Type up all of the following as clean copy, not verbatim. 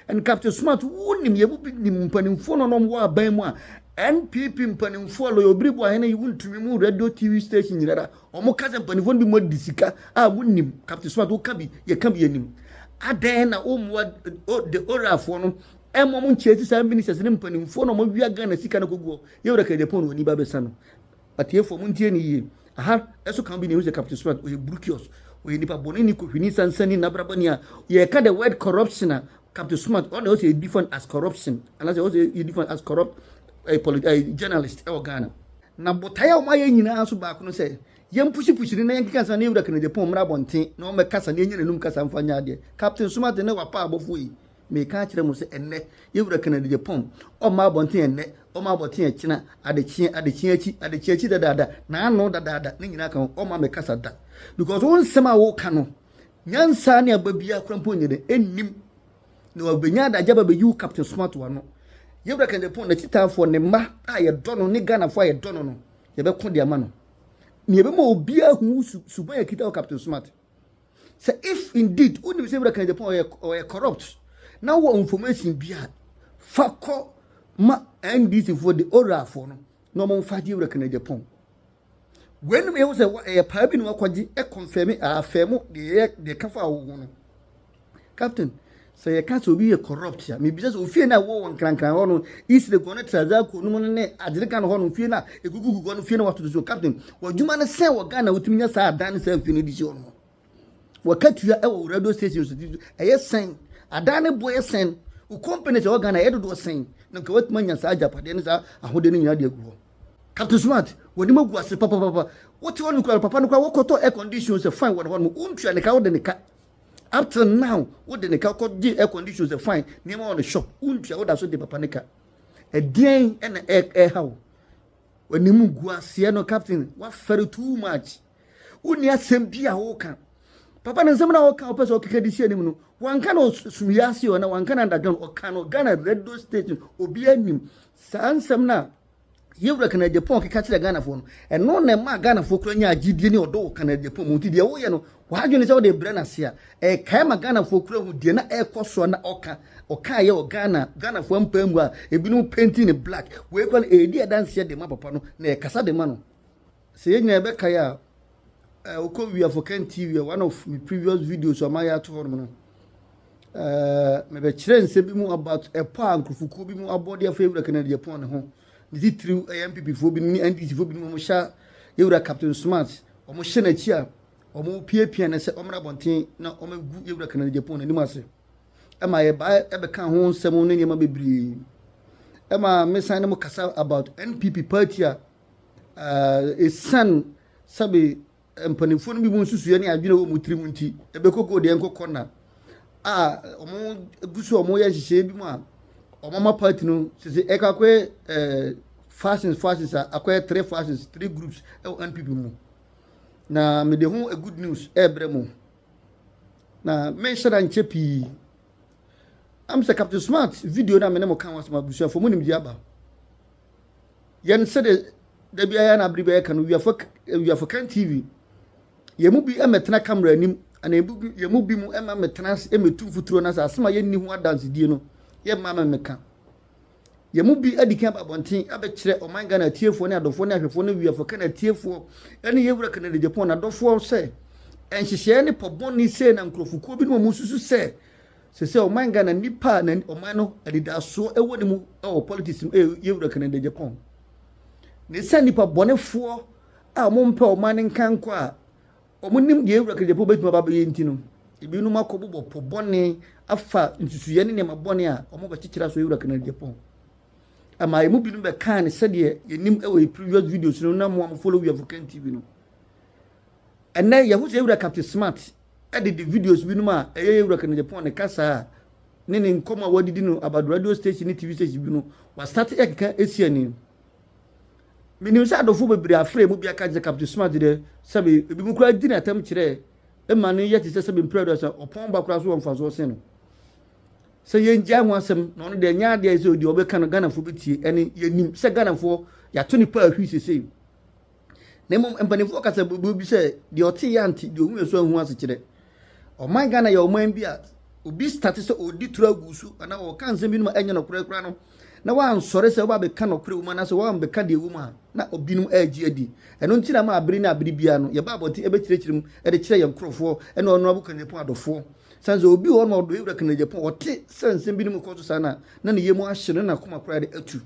and Captain Smart wouldn't be mpanimfo no no wa ban mu a NPP mpanimfo lo obribo ahene you want to remove radio TV station nyira omo kaza mpanimfo bi mo disika a wunnim Captain Smart wo ka bi ye ka bi anim adan na omwa the orafo no emo mo ncheti sa ministers ne mpanimfo no mo wia Ghana sika na koguo ye wura ka Agyapong oni ba besa no atiefo mo ntie ni yi aha eso kan bi ne use Captain Smart o ye brukios o ye nipa boni ni ko hwini sansani na brabani a ye ka the word corruption a Captain Smart on also different as corruption and also different as corrupt journalist e Ghana na botaya o maye nyina so ba ko no say yem pushi ni na yanka sa na ewura kan Agyapong mra bonten na o mekasa na enyina num kasa mfanya ade Captain Smart ne wa pa abofo yi me ka kire mu se enne ewura kan Agyapong o ma bonten enne o ma bonten akina adechi dada na ano dada ne nyina kan o ma mekasa da because won sema wo ka no nyansa ne ababia krampo nyede ennim na obenya da jaba be you Captain Smart wa no yewura kan Agyapong na chitafo ne ma a ye dono ne Ghana fo ye dono no ye be ko de ama no ne be ma obia hu suban ya kita Captain Smart say if indeed uni be yewura kan Agyapong or corrupt now what information bia fakọ ma NDC for the oral for no mo fa yewura kan Agyapong when me say e pa bi no akwaji e confirm afirm de kafa wo no Captain say you can't be a corrupt ya me because ofie na wo nkrankan ho no is the gonna transact no ne adrika no ho no fie na egugugu no fie na wato so Captain wadwuma ne se wo Ghana wotumi nya sa adan se fie ne di so no wakatua e wo radio station so eye sen adan ne boy sen o company se wo Ghana e do sen na ka watuma nya sa ajapade ne sa ahode ne nya de agu Captain Smart woni magu ase papa what you want papa no kwa wokoto air condition se fine wo no untua ne ka wo de ne ka up till now what the neka air conditions are fine near on the shop untia what so the papa neka a den and air how when you guasia no Captain what very too much uni asem bia wo kan papa na nsem na wo kan o pese o keke disi anim no wan kan o sumiasi o na wan kan underground o kan o Ghana radio station obi anim sa nsem na yewura kan Agyapong keka kire Ghana fo no eno na ma Ghana fo kro nya agidie ni odo kan Agyapong mo ti de wo ye no wadwene se wo de brana sia kai ma Ghana fo kro hu de na ekoso na oka ye o Ghana fo mpamu a ebinu painting in black we kwa edi dance de ma papa no na kasa de ma no se ye nyina be kai a okowia for Ken TV one of my previous videos o ma ya to ho no me be kire nse bi mu about a pa nkrufuku bi mu abode afọ yewura kan Agyapong ne ho the through MPP for being NDC for being Mosha, you were Captain Smart, or Moshana Chia, or more PAP and I said, Omra Bontin, now Omer you were can Agyapong and Massa. Am I by ever come home, someone in my baby? Am I Miss Animal Cassa about NPP party? A son, Sabi, and Panifon be one Susiani, I do Mutrimunti, a Beco de Uncle Corner. Ah, Omo Gusso Moya, she said, o mama party no se ekakwe fashions akwe 3 fashions 3 groups NPP mu na me de hu a good news ebre mu na me shara nchepi am se Captain Smart video na me ne mo kan wasama busu afo munim di aba yen se de bia ya na bribe kan wi afo Ken TV ye mu bi emetena camera nim ana ye mu bi mu emetena emetu futuro na sa asema ye ni hu dance die no ye mama meka ye mu bi adika babonten abekire o man Ghana tiefo ne adofo ne ahwefo ne wiafo kana tiefo ene ye wura kana Agyapong na adofo se enhyehye ne poboni se na nkrofuko bi no mususu se o man Ghana nipa na o man no adidaso ewo ne mu o politics ye wura kana Agyapong ne se nipa bonefo a mo mpa o man nkanko a o munim ye wura kana Agyapong betuma baba ye ntino ebi no makobo poboni afa nsusuye ne mabone a omo bakikira so yewura kana Agyapong ama emu binu be kan se de yenim e previous videos no na mo follow we for Ken TV no enne ye hu se yewura Captain Smart edit the videos binu ma yewura kana Agyapong ne kasa ne nkoma wadidi no about radio station ne TV station binu wa start ekeka esiani minim sa adofo bebre afre mu bia ka je Captain Smart de sabe ebi mu kura di na tam kire e ma ne yeti se sabe improvers opon ba kura so wonfa so se no se yenja ho asem no no de nya de se di obeka no Ghana fo betie ene yenim se Ghana fo ya to ni pa ahwi sese ne mom empanifo ka se bobo bi se de ote ya nti de ohun eso hu ase kire o man Ghana ya o man bi a obi start say odi tura gusu ana o kan se binum anya no kura no na wan sore se oba be ka no kura uma na se wan be ka de uma na obinum agi adi eno ntira ma abiri na abiri bia no ye ba aboti ebe kirekirim e de kire ye nkrofo eno ono abukan Japan adofo sanze obi wo no do ewura kan Japan wote sanse binum ko to sana na ne yemu ahye na koma kura de atu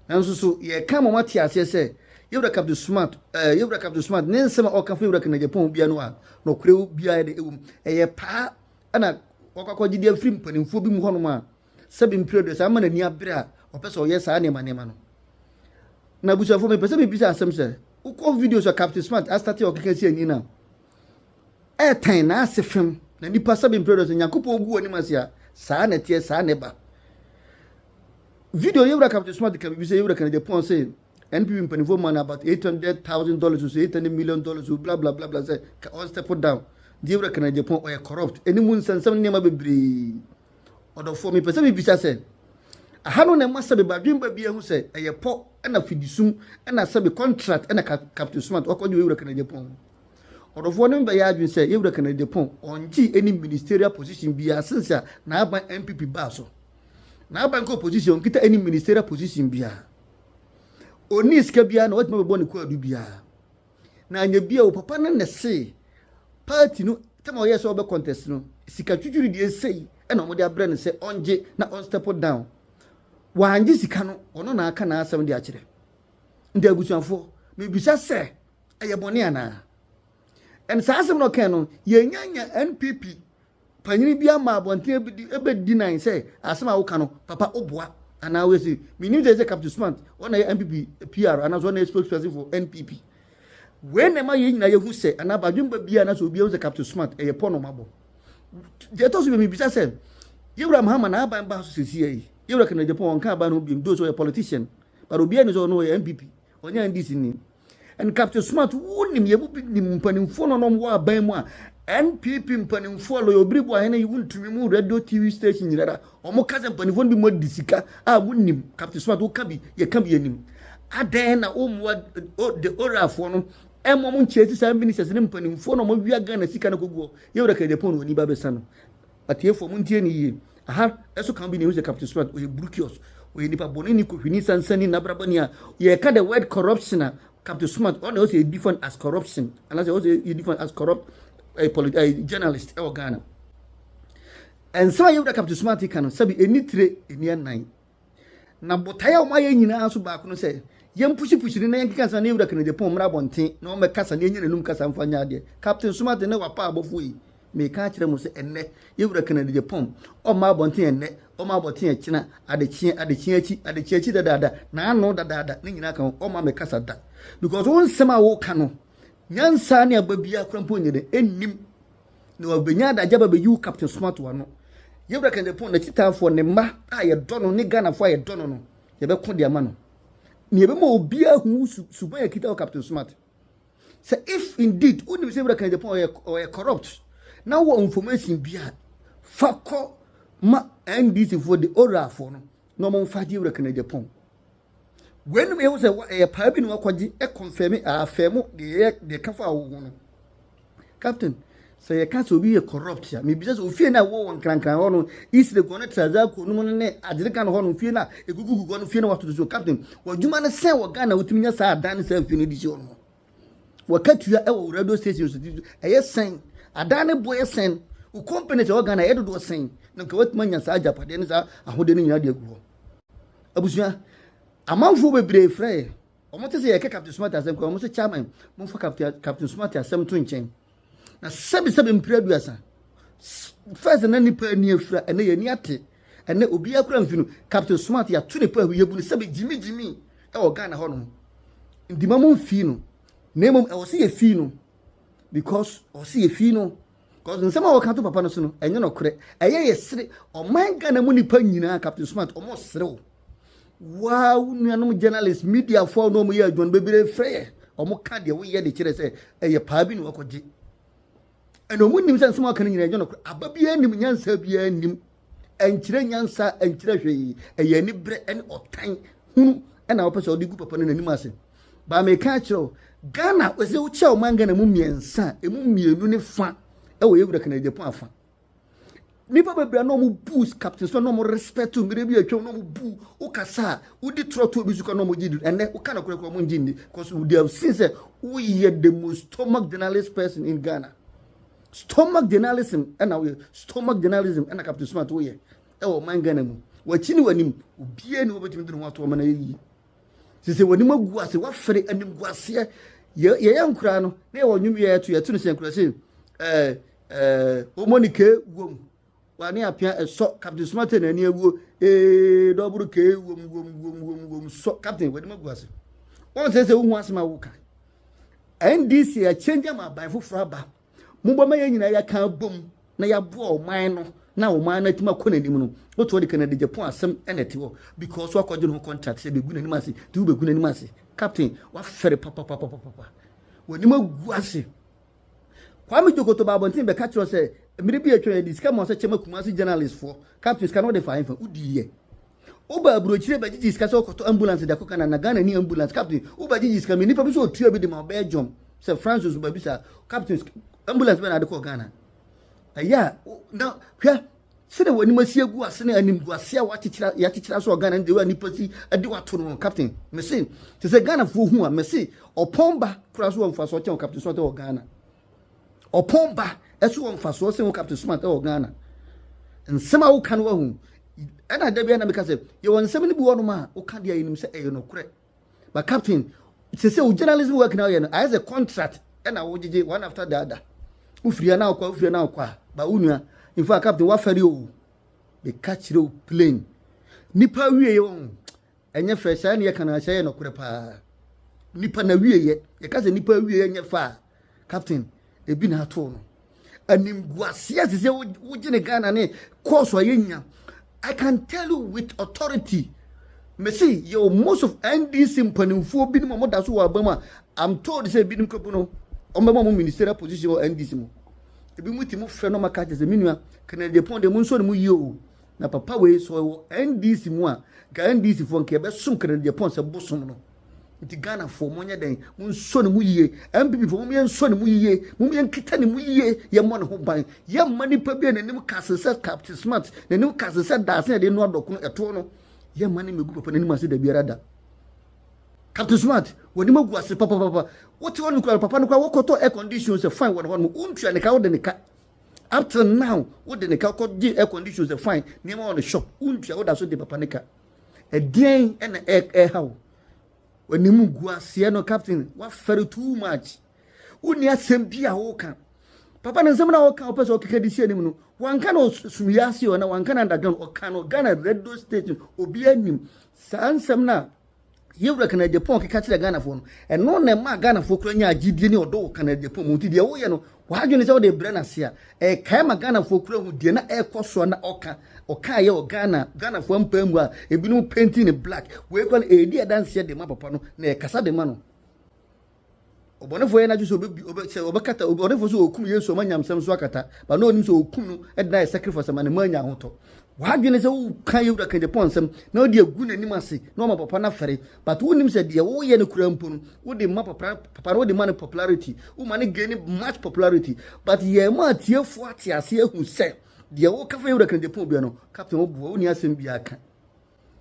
nanso so ye ka mo mate ase se yewura Captain Smart yewura Captain Smart ne nsema o ka fa yewura kan Japan bia no a no kura bia de ewum eye pa ana wakakwa gidi afrim panimfo bi mu hono ma sabi mpire sa ama na ni abere a opese oye sa nema no na busuafo me pese me bisa asem se ukọ videos of Captain Smart astati okeka si ani na tan na asefem na nipa sabi mpire so nyakopo ogu ani masia sa na tie sa ne ba video yewura Captain Smart ka bi se yewura kan Japan say NPP panimfo man about $800,000 to $800 million blah blah blah blah say on step down Diura kan Japan or corrupt any mun sansam nema bebre odofo me pese me bisa se aha no na masa be badwin ba bia hu se eye po na fidisum na sabe contract na Captain Smart okoje Diura kan Japan odofo no be ya adwin se Diura kan Japan onji any ministerial position bia sense na aba MPP ba so na aba ko position kita any ministerial position bia oni ska bia na watma be boni ko adu bia na anya bia o papa na nese party no tama oye so be contest no sika twutwuri die sei e na mo de abrɛ no se onje na on step down wa anje sika no ono na aka na asɛm de akire ndi abusuafo me bisa se eye bone ana en sa asɛm no kan no ye nyanya NPP panyini bia ma abonte ebe di nan se asɛm a wo ka no papa oboa ana we se me nim say Captain Smart one NPP PR ana so na spokesperson for NPP when am I na yehu se anabadwumba bia na so bia wo Captain Smart eye pono mabo je to so be mi bisa se yewura mahama na aban ba so sisi yi yewura kan Japan kan aban no bi do so a politician but obi ani so no MPP onya ndisi ni and Captain Smart wonim yebu ni mpanimfo no no wa aban mu a NPP mpanimfo lo yobribo ahene yuntumi mu radio TV station nyirara omo kaza mpanimfo bi mo disika a wonim Captain Smart wo ka bi ye ka bi anim aden na omwa de orafo no emo mu ncheti sa ministers ne mpanimfo no mo wia Ghana sika na koguo yewura kan Japan oni ba besa no atiefo mu ntie ni yi aha eso kan bi ne use Captain Smart oye brukios oye nipa bonini ko hwini sansani na brabania ye ka the word corruption a Captain Smart on also different as corruption and also different as corrupt a journalist e Ghana and so yewura Captain Smart kan sabi enitire enia nan na botaya o maye nyina aso ba ko no se yem pushi ni na yanka sa na yewura kan Japan mra bonten na o me kasa na enyina num kasa mfanya ade Captain Smart ne wapa abofo yi me ka kire mo se enne yewura kan Japan o ma bonten enne o ma bonten akina adechie achi dada na anu dada ne nyina kan o ma me kasa da because won sema wo ka no nyansa ne ababia krampo nyede ennim na obenya da jaba be yu Captain Smart wa no yewura kan Japan na chitafo ne ma a ye dono ne Ghana fo ye dono no ye be ko de ama no ne be ma obia hu suban ya kita Captain Smart say if indeed uni be yewura kan Japan or corrupt now what information bia fako ma NDC for the ora for no mo fa di yewura kan Japan when me say e pa bi no akwaji e confirm afirm de kafa wo no captain say you can't be a corrupt ya me bi say ofie na wo nkrankan ho no is the gonna transact no ne adirika no ho no ofie na egugugu no ofie na wato so captain wadwuma ne say wo Ghana wotumi nya sa adan say ofie no di so no wakatua e wo radio station so eye sen adan ne boy sen o company say wo Ghana e do sen na ka watuma nya sa Agyapade ne sa ahode ne nyina de agu ho abusua amanfo bebre frɛ omo te say Captain Smart asem ko omo se chairman mo fa Captain Smart asem to nchen na sebi mpraduasa first na nipa ni afra ene ye ni ate ene obi akura mfinu Captain Smart ya to ne pa hu yebu ne sebi jimi e o Ghana ho no ndima mo mfi no na mom e wo se ye fi no because o se ye fi no cause nsema wo kan to papa no so no enye no kore eye ye sere o man Ghana mu nipa nyina Captain Smart o mo sere wo wow nuanom journalist media for no mo ye adwon bebere frɛ o mo ka de wo ye de kire se eye pa bi no wakoje eno munim san sema kan nyina no ababia nim nyansa bia nim enkire nyansa enkire hwee eye ni bre en otan hunu na wo pese odigu papa no nanim ase ba me ka kiro Ghana wese wo che o manga na mu miensa emu mienu ne fa e wo yewura kan Japan afa nipa bebra no mo boost captain so no mo respect to mire bi atwa no mo bu o kasa udi trotto bi suka no mo gidi ene o kana kura mo ngindi because we have seen say we are the most stomach journalist person in Ghana. Stomach journalism and now stomach journalism and Captain Smart we e o man Ghana mu wachi ni wanim obie ni obetimi de no ato ma na yi se wanim agu ase wa fere anim gu ase ye yankura no na wo nwum ye to ye to no se yankura se o monike wom wani apia so Captain Smart na ni ewu doburu ke wom so captain wanim agu ase won se wu ase ma wo ka NDC a change am by fufura ba mubama ye nyina ya kan bom na ya bo oman no na oman na tima kona nim no oto de Canada Japan asem enete wo because wa kwaje no contract se be gu nanim ase ti wo be gu nanim ase captain wa fere papa woni magu ase kwa me jokoto ba bontin be catch say mire bi atwa e diska mo se chema kumasi journalist for captain ska no de fa info udiye oba abrochire ba jiji ska so koto ambulance da kokana na Ghana ni ambulance captain oba jiji ska me nipa bi so otua bi de ma ba jom se Francis ba bi sa captain ambulance na de ko Ghana aya na hwa se de wani masi agu ase na anim gu ase a wachichira ya chichira so Ghana de wa nipa si ade wato no captain me se se Ghana fo hu a me se opomba kura so mfa so chen captain so te o Ghana opomba eso mfa so se captain so te o Ghana nsema wo kan wa hu ana da bia na me ka se ye won nsema ni bi wo no ma wo ka dia yinim se eyo no kure but captain se o journalism work now ye no as a contract na wo gigi one after the other ufria na kwa ba unua in fact captain wa fari o be catch the plane nipa wie ye won enye fe sha na ye kana sha ye no kure pa nipa na wie ye ka se nipa wie ye nye fa captain ebi na ato no anim guasia se wo gine Ghana ne course wa yenya. I can tell you with authority me see yo most of NDC mpanimfo bi no mo da so wa bama I'm told say bi nim kopu no ombema mo ministerial position or NDC mo ebi muti mo fe no maka je se minua Canada pon de mo nso ne mo yio na papa we so NDC mo a ga NDC fo nke be sum Canada pon se bosom no nti Ghana fo mo nya den mo nso ne mo yie MPP fo mo ye nso ne mo yie mo ye nkita ne mo yie ye mo ne ho ban ye mani pa bi na nim kasese Captain Smart na nim kasese daase de no adoko eto no ye mani megu papa na nim ase da biara da Captain Smart woni magu ase papa what you want to papa no kwa wokoto air conditions fine one untua ne ka wo de ne ka up till now wo de ne ka ko di air conditions fine ne ma on shop untua wo da so de papa ne ka e dien e na e how woni magu ase no captain wa fere too much uni asem bia wo kan papa ne nsem na wo kan o pese o keke di sie nim no wanka no sumiyase o na wanka na ndagan o kan no Ghana radio station obi anim sa nsem na yewra Canada Japan keka kire Ghana fo no eno na ma Ghana fo kura nya agidie ni odo Canada Japan mu ti de wo ye no wa adwene se wo de bre na se a kai ma Ghana fo kura hu de na ekoso na oka ye o Ghana fo mpamu a ebinu painting in black we call edi dance de ma papa no na kasa de ma no obonefo ye na ju so obekata obonefo so okum Yesu ma nyamsam so akata ba no onim so okum no e na sacrifice ma ne ma nya hoto wa adwene se wo kan yewra kan Japan sam na odi agu nanim ase na ma papa na fere but wo nim se de wo ye ne kura mpo no wo de ma papa wo de man popularity wo man gain much popularity but ye ma tiefo ate ase ehu se de wo ka fa yewra kan Japan bia no captain wo bu wo ni asem bia aka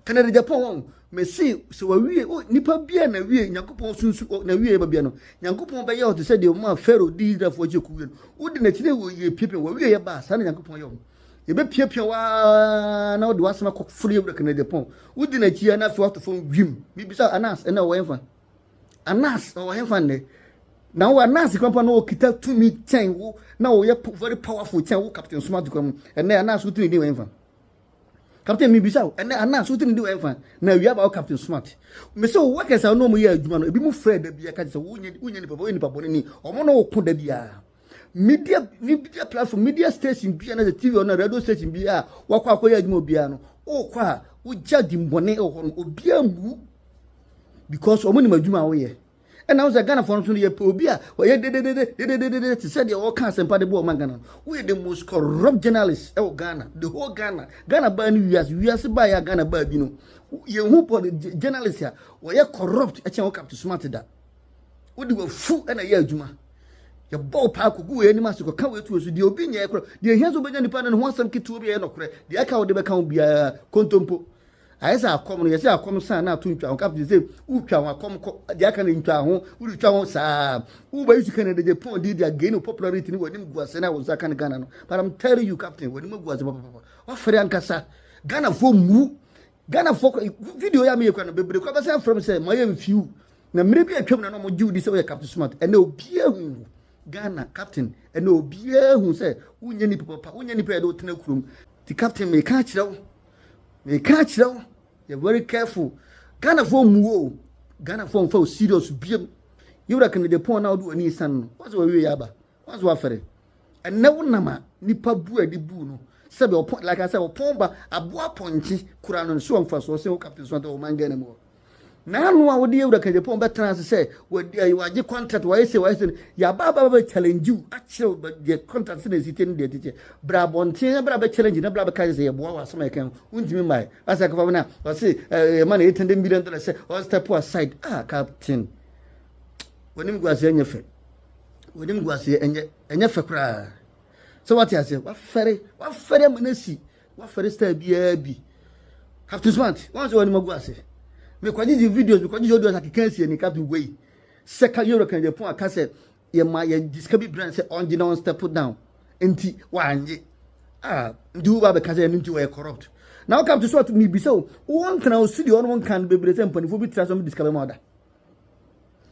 Canada Japan me see so wie nipa bia na wie Nyankopon sunsu na wie ba bia no Nyankopon ba ye o te se de ma Pharaoh di Israelfo je ku wie no wo de na tire wo ye pipe wo wie ye ba sa na Nyankopon ye o ebe piapia wa na wo de wasema ko furu ye Canada Japan wo de na chia na fi wato fon wim mi bisa Anas na wo yenfa Anas wo yenfa ne na wo Anas kwampa na wo kita to me ten wo na wo ye very powerful ten wo Captain Smart kwam na Anas wo tuni ni wo yenfa Captain mi bisa ene Anas wo tuni di wo yenfa na wi aba Captain Smart me so wo workers a no mo ye adwuma no ebi mu Fred da bia ka se wo nye ni papa wo ni papa ni omo no wo ko da bia media platform media station bia na the TV or na radio station bia wakwa akoya adwuma bia no o kwa wo jadi mbone o ho no obia mu because omo ni madwuma wo ye and now Ghana for no ye obi a wo ye de to say the all can sempa de bo Ghana we the most corrupt journalist e Ghana the whole Ghana ba ni wiase ba ya Ghana ba bi no ye hu po journalist ya wo ye corrupt e chen wo Captain Smart da wo de wo fu e na ye adwuma ya ball park go any master ko kan we to so de obi nya ekro de ehia so benya nipa no ho asam kitu obi e no kore de aka wo de be kan bia kontompo ayesa akom no yesi akom san na to ntwa captain say utwa ho akom ko de aka na ntwa ho uru twa ho saa u ba yusu kan de Japan de dia gain popularity ni wani guase na wo saka na Ghana no but I'm telling you captain wani guase papa wa fere ankasa Ghana fo mu Ghana fo video ya me kwa no bebre kwa ba say from say my few na mmiri bi atwam na no mo jiw di say we captain smart and obi ahu Ghana captain and obi ahu say unya ni papa unya ni pe do tena kurum the captain me ka kire wo you're very careful Ghana for mu Ghana for mfa serious biem you reckon the pon now do ani san what's we yaba what's what fere and na wonama nipa bu adi bu no sebe opon like I said opon ba aboa ponchi kura no so mfa so say captain so that o man Ghana mo na no a wode you reckon the pon better say we waje contract why say ya baba challenge you actually but the contract say sitin dey teacher bra bontin bra be challenge na bra be kai say boa wa some kan untimi mai asa ka fa na o say man $800 million say o step aside captain wonim guase enye fe wonim guase enye fe kra so what you say wa fere manasi wa fere star bia bi have to smart once wonim guase me kwaji di videos because you do like can't any captain way second euro can the point aka say ye ma ye discover brand say on the step down enti wanje do ba be ka say enti we corrupt now come to sort me be so one can studio on one can be present for be try some discover mother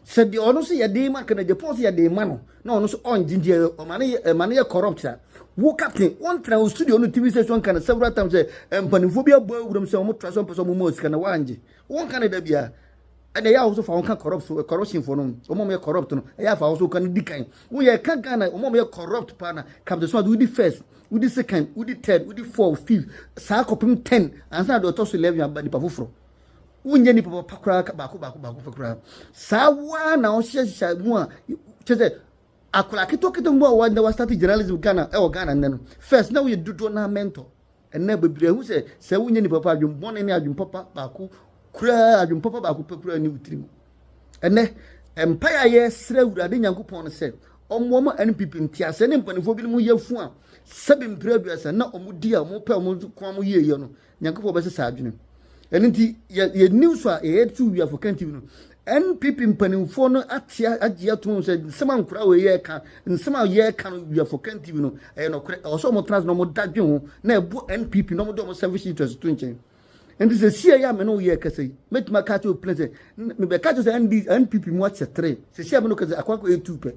said the ono say ye dey man can the point say dey man no ono so on ginger o man ye corrupt wo captain one can studio no TV station can several times say empanifobia boy wuram say o try some person mo sika na wanje one can da bia and they also for one can corruption for no o mo corrupt no e ya fa also can dikan wo ye kan Ghana o mo corrupt partner captain so do the first with the second with the third with the fourth fifth sa kopim 10 and na do to so 11 abadi pa foforo wonye ni papa pakra baako fakra sa wa na o hye mu a chese akola kito mo wa na start journalism Ghana Ghana no first now you do na mentor and na bebre hu se wonye ni papa adwum bone ni adwum papa baako kura adwum papa baako pekura ni wutrim ene empire ye sra urade nyankopon no se omo NPP ntiase ne mpanifo bi mu yafu a sebi mpiraduasa na omo di a omo pe omo kwa mo yeye no nyankopon be sesa adwene ene nti ye news a e tu wi African TV no NPP mpanifo no atia agia to se nsema nkura we ye ka nsema ye ka no wi African TV no e no kure oso mo trans no mo dadwe ho na ebu NPP no mo do mo service interest to nchen and this is here ya me no ye ka sei metima ka to place me be ka to say NPP mo ache 3 se sia me no ka say akwakọ e2 pe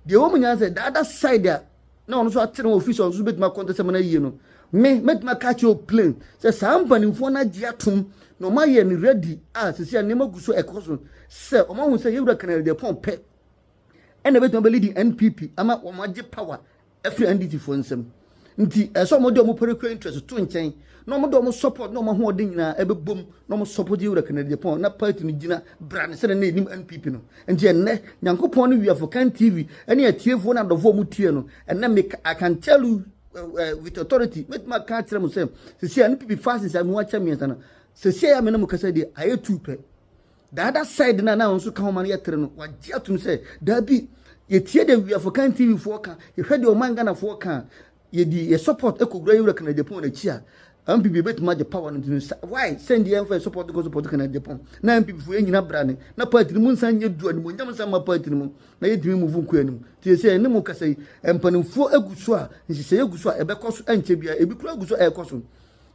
the woman has said the other side there no so atere official so betima contest me na yie no me metima ka to plane say sampanifo na gia tum no ma ye ni ready se sia ne maguso ekoso se o ma hu say yewura kanal de pon pe ene betima be leading NPP ama o ma je power every NDT for nsem nti so mo de mo perikwa interest to nchen no mo do mo support no mo ho de nyina ebebom no mo support yewura kanal de pon na party ni gina brand se na enim NPP no nti enne nyankopon no wi African TV ene atiefo na dofo mu tie no enne me I can tell you with authority with my country mo say se NPP fast is am wa champions na se ya me na mo kasa de aye tupe the other side na nso ka ho man yetere no wa gia tum say da bi ye tie de wi African TV fo ka ye hwede o man Ghana fo ka ye di ye support ekogura yura kana Japan na chia MPP bet ma je power no why send the enfa support go support kana Japan na MPP fo nyina brane na party mu nsan nye du ani mo nyam nsan ma party mu na ye dimi mu vu nku ani mu tie say ne mo kasa empanimfo aguso a nhise aguso a ebe koso enche bia ebi kura aguso e koso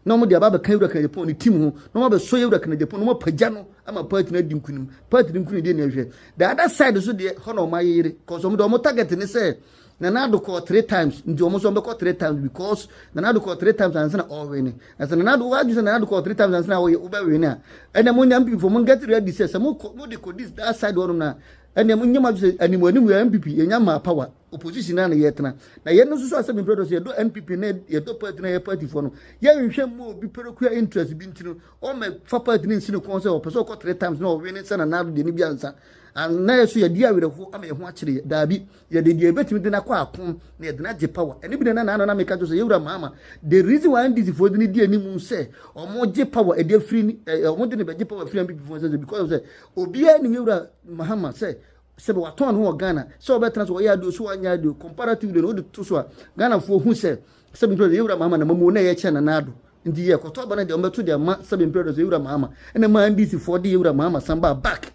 na mo de aba kan yura kana Japan ni team ho na mo be so yura kana Japan no mo pagya no ama party na di nkunim party di nkunim de na hwe the other side so de hono ma yire cause mo do mo target ni say Nanado call 3 times. Ndi almost call 3 times because Nanado call 3 times and sana all winning. As Nanado why just Nanado call 3 times and sana we ube winner. And the money MPP for mon get ready say some more de this that side one na. And the money ma say ani mo ni we MPP enya ma power opposition na yet na. Na ye no so asem brothers ye do MPP na ye do party na ye party for no. Ye hwehwe mo bi perokuya interest bi ntino. O me fa party ni nsino kon say o person call 3 times no winning sana Nanado de ni bi ansa. And na so ye dia we refo ama ye ho akire daabi ye de dia betimi de na kwa akon na ye de na je power eni bi na na make to say yewura mama the reason why this for the dia ni mu say omo je power e de free omo de ne be je power free people for say because say obi ani yewura mahama say sebe waton ho Ghana so obetena so yado so anyado comparatively no de to so Ghana fo hu se sebe mpre de yewura mama na mamu na ye che na nado ndi ye koto ba na de ombeto de ma sebe mpre de yewura mama ene ma ndisi for de yewura mama samba back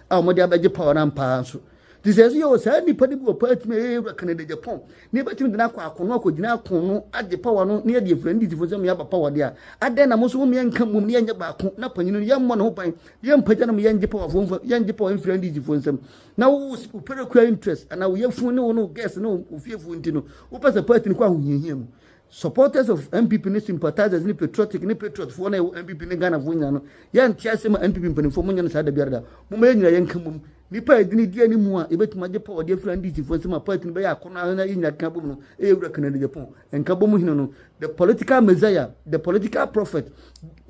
a mo de abeje power na mpa so this is yo say ni padi bi opart me yewura Canada Japan ni betimi de na kwa akono akogina akono age power no na de friend ndisi for se me ya power de a ade na mo so me yanka mum ne nya ba ko na panyinu ye mo na ho pan ye mpaja na me yanje power fo yanje power friend ndisi for nsem na wo upere kwa interest ana wo yefun ne wo no guess no ofiefu ntino wo pasa party ni kwa huhihia mu supporters of MPP ni sympathizers ni patriot for na MPP ni Ghana fo nya no ya ntia ma MPP mpanimfo mo nya no sa da biarda mo ma nyina yanka mum nipa edini die ni mu a ebetuma je power de friend ndisi for nsem party ni be ya kono na yinya kan bom no ewura Canada Japan enka bom hino no the political messiah the political prophet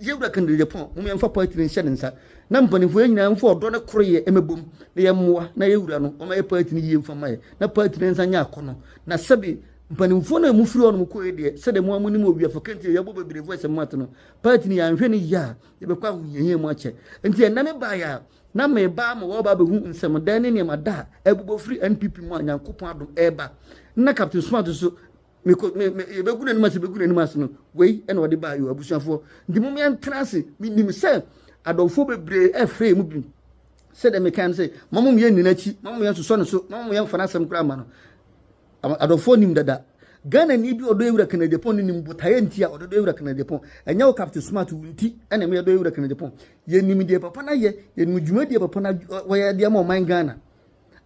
ewura Canada Japan mo yemfa party ni hye nsa na mpanimfo nyina mfo odo ne kroye emebom na ye moa na ye wura no o ma ye party ni ye mfa maye na party ni nsa nya akono na sabi mpanimfo na mu firi ono ko ede se de mo amuni mo bia fakenti ya bo bebre voice mat no party ni anhwe ni ya ye be kwa hunyehie mo ache enti na me ba ya na me ba mo wo ba be hu nsem dan ne ne ma da ebubo free NPP mo anyankopon adom eba na captain smart so me ye be guna ni ma se be guna ni ma se no wei e na ode ba yo abusuafo ndi mo me entrance mi nim se adofo bebre efre mu bi se de me kan se mamum ye ninachi mamum ye so no so mamum ye mfana asem kra ma no adofo nim dada Ghana ni bi odo ewura Canada Japan ni mbutaye ntia odo ewura Canada Japan enya wo captain smart wunti ena me odo ewura Canada Japan ye nim de papa na ye nim dwuma de papa na wo de ma man Ghana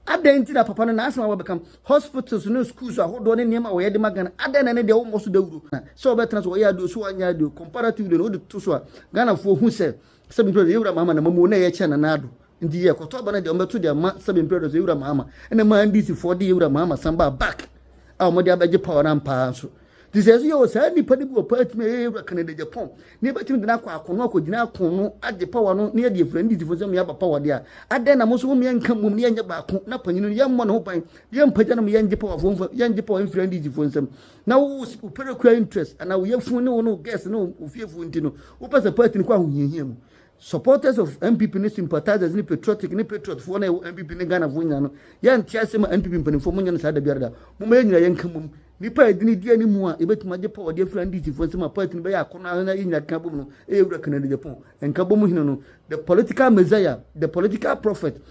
adenti da papa na asema wo bekam hospitals no schools ahodo ne niam wo de ma Ghana adena ne de wo mo so dawuro so obetena so wo ya do so anya do comparatively no de to so Ghana fo hu se sebe mpre de ewura mama na mamu na ye che na nado ndi ye koto ba na de ombeto de ma sebe mpre de ewura mama ene ma ndisi for de ewura mama samba back a mo de abeje power na mpa so this is yo say ni padi bi opart me ewura Canada Japan ni betimi de na kwa akono akogina akono age power no na de friend ndisi for se me ya power de a ade na mo so me yanka mum ne nya ba ko na panyinu ye mo na ho pan ye mpaja na me yanje power fo yanje power friend ndisi for nsem na wo upere kwa interest ana wo yefun ne wo no guess no ofiefu ntino wo pasa party ni kwa huhihia mu supporters of MPP ni sympathizers ni patriot for na MPP ni Ghana fo nya no ya ntia se ma MPP mpanimfo mo nya no sa da biarda mo ma nyina yanka mum nipa edini die ni mu a ebetuma je power de friend ndisi fo nsema party ni be ya kono na yinya kan bom no ewura Canada Japan enka bom hino no the political messiah the political prophet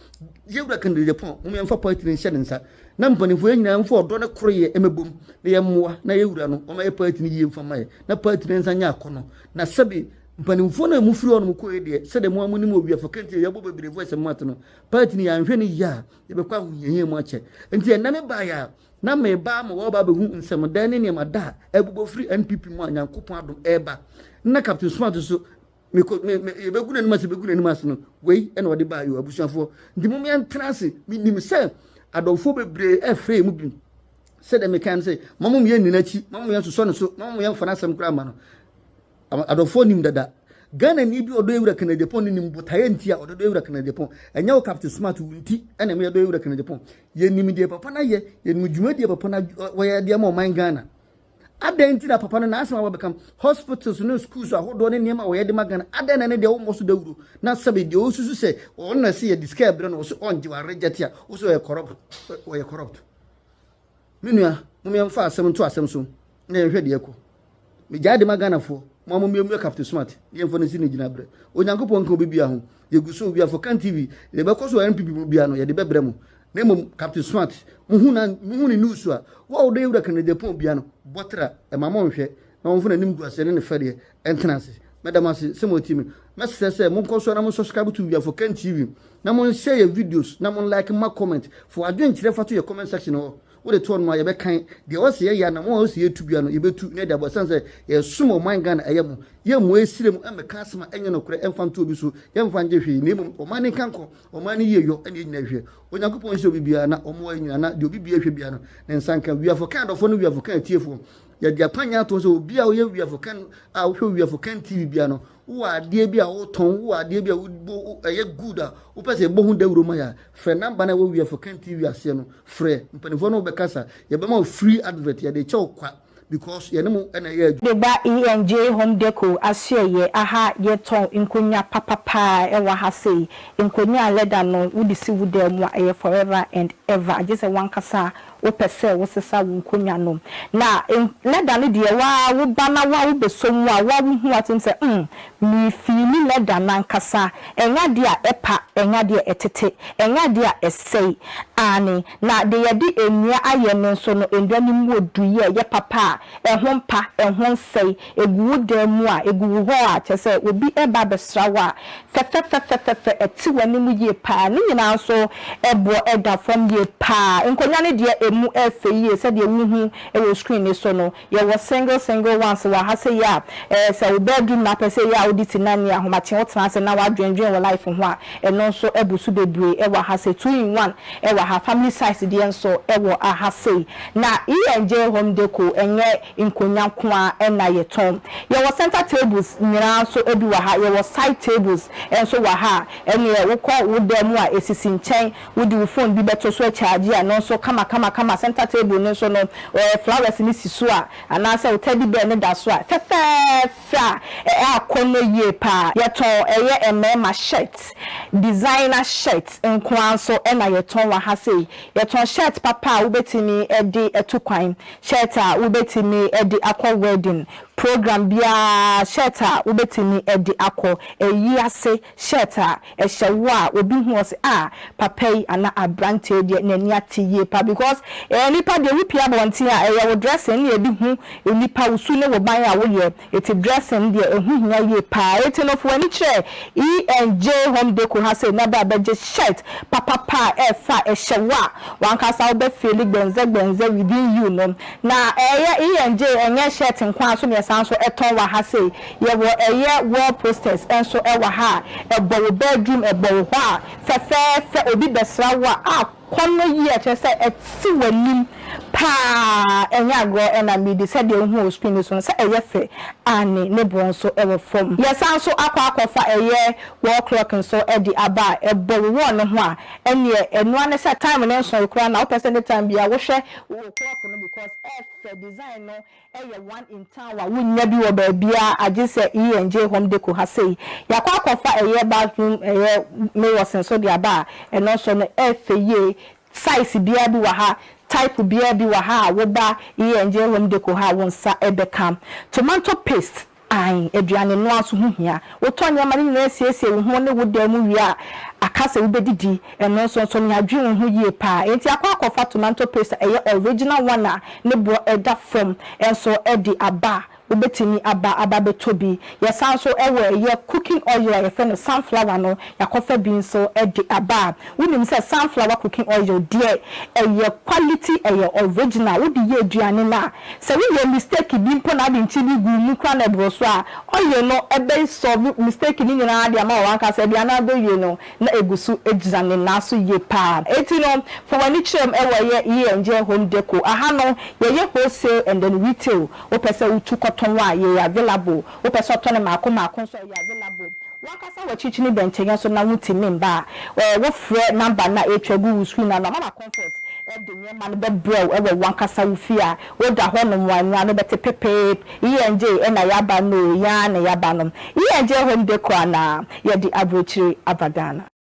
ewura Canada Japan mo yemfa party ni hye nsa na mpanimfo nyina mfo odo ne kroye emebom na ye moa na ewura no o ma ye party ni ye mfa maye na party ni nsa nya akono na sabi mpanimfo na mu firi ono ko ede se de mo amuni mo bia fakenti ya bo bebre voice mat no party ni anhwe ni ya ye be kwa hunyehie mo ache enti na me ba ya na me ba mo wo ba be hu nsem dan ne ma da ebubo free NPP mo anyankopon adom eba na captain smart so me ye be guna ni ma se be guna ni ma se no wei e na ode ba yo abusuafo ndi mo me entrance mi nim se adofo bebre efre mu bi se de me kan se mamum ye ninachi mamum ye so no so mamum ye mfana asem kra ma no adofo nim dada Ghana ni bi odo ewura Canada Japan ni mbutaye ntia odo ewura Canada Japan enya wo captain smart wunti ena me odo ewura Canada Japan ye nim de papa na ye nim dwuma de papa na wo ye de ma man Ghana adenti da papa na asema wo bekam hospitals no schools ahodo ne niam wo ye de ma Ghana adena ne de wo mo so dawuro na sabe de o susu se on na se ye describe no so on ji wa reject ya wo so ye corrupt menua mo me mfa asem to asem so na ye hwe de ekọ me jade ma Ghana fo mama me captain smart ye mfo ne sini gina bre onyankopon kan obibia ho ye guso obia for kan TV ye be koso NPP mu bia no ye de bebre mu na mum captain smart muhu ni news a wa odo ewura Canada Japan bia no botra e mama nhwe na mfo na nim gu asere ne fere entrance madam ase semo team message mon koso na mon subscribe to bia for kan TV na mon share your videos na mon like ma comment for adwen kire fato your comment section ho wo de to no ye be kan de o se ya na mo o se etubia no ye betu ne de abosan se ye sumo man Ghana ayemu ye mo esire mu emeka asema enye no kure emfa nto obi so ye mfa nje hwe ne mu o mani kanko o mani ye yo ene nyina hwe onyankopon se obi bia na o mo anyina na de obi bia hwe bia no ne nsanka wi afokan do fo no wi afokan tiefo ya de apanya to so obi a o ye wi afokan a o hwe wi afokan TV bia no wo ade bia o ton wo ade bia wo eye good a wo pese bo hu dawuro ma ya fre number na wo wi afokan TV ase no fre mpanifo no be kasa ye be ma free advert ya de chew kwa because ye no na ye de ba ENJ home deco asie ye aha ye ton nkonya papa e wa ha sei nkonya leather no wo disi wo dem wa e forever and ever just one kasa wo pese wo sesa wo nkonya no na leather no de wa wo ba na wa wo besom wa wa hu atim se mi fili leather na nkasa enya de a epa enya de etete enya de a esei ani na de ye di enua aye no so no endwa ni mu oduye ye papa ehon pa ehon sei egu dem a egu ho a chese obi eba besra wa fe eti wani mu ye pa ni nyina so ebo eda from ye pa nkonya ne de emu efe ye se de wuhu e wo screen ni so no ye wo single ones wa ha se ya se wo bedroom na pese ya audit na ni ahomache wo tena se na wa dwendwen wo life ho a eno so ebusu bebre e wa ha se 2 in 1 e wa ha family size de enso e wo aha se na ENJ home deco enye nkonya ko a na ye ton ye wo center tables nyira so ebi wa ha ye wo side tables enso wa ha ene wo ko wo dem a esisi nchen wo di wo phone bi beto so charge a no so kama center table no so no flowers ni siso a ana se wo teddy bear ne da so a fa akono ye pa ye ton eye emema shirt designer shirt nkwan so na ye ton wa ha se ye ton shirt papa wo betimi e de etukwan shirt a wo betimi e de akwa wedding program bia shirt a wo betimi e de akọ eyi ase shirt a ehyewo a obi hu ose papa yi ana abrante de nani atiye pa because nipa de rupia bonti a ye wo dressing ne ebi hu nipa usu ne wo ban a wo ye eti dressing de ehu hia ye pa eti no fo ani kire ENJ home deco ha say na ba beje shirt papa pa fa ehyewo a wan kasa wo be feel gbenze within you no na ENJ enye shirt nkwan so ne sanso eton wa ha say ye wo wall posters enso e wa ha ebo bedroom ebo ho a fe obi besra wa kono yi a chese eti wanim pa enya go na midi se de hu screen so se eye fe ani ne bon so e wo fom yesan so akwa wall clock so e di aba ebo wo no ho a ene enu ane se time ne so ikura na o person time bia wo hwe wo clock no because fe design no eye one in town wa wo nya bi wo ba bia age se ENJ home deco ha sei yakwa bathroom mirrors so di aba eno so no fe ye size bia bi wa ha type bia bi wa ha wo ba ENJ home deco ha wonsa ebekam tomato paste ai eduane no aso hu hia wo tonya mari na siesie wo ho ne wo da mu wi a akase wo bedidi eno so nya dwe wo ho yie pa enti akwa tomato paste original one a ne bro eda from enso edi aba ubetimi aba betobi yesan so ewe ye cooking oil ye fe no sunflower no yakofa bin so edi aba wonim say sunflower cooking oil there ye quality ye original wo di ye aduane na se we ye mistake bi mpo na de nchili gu mu kwa na bro so a oil no ebe solve mistake ni nyina de ama wan ka se bia na do ye no na egusu ejizane na so ye pa eti no for wani chrem ewe ye ENJ home deco aha no ye wholesale and then retail wo pese utu tonwa ye available wo pese otone maako so ye available wakasa wa chichini benchenya so na wutimi mba wo frɛ number na etwagu screen na mama comfort e de nyema no be brew e wo wakasa wo fia wo da ho no wanwa no bete pepe ENJ e na yaba no ya na yaba no ENJ home deco na ye di abrochiri abadana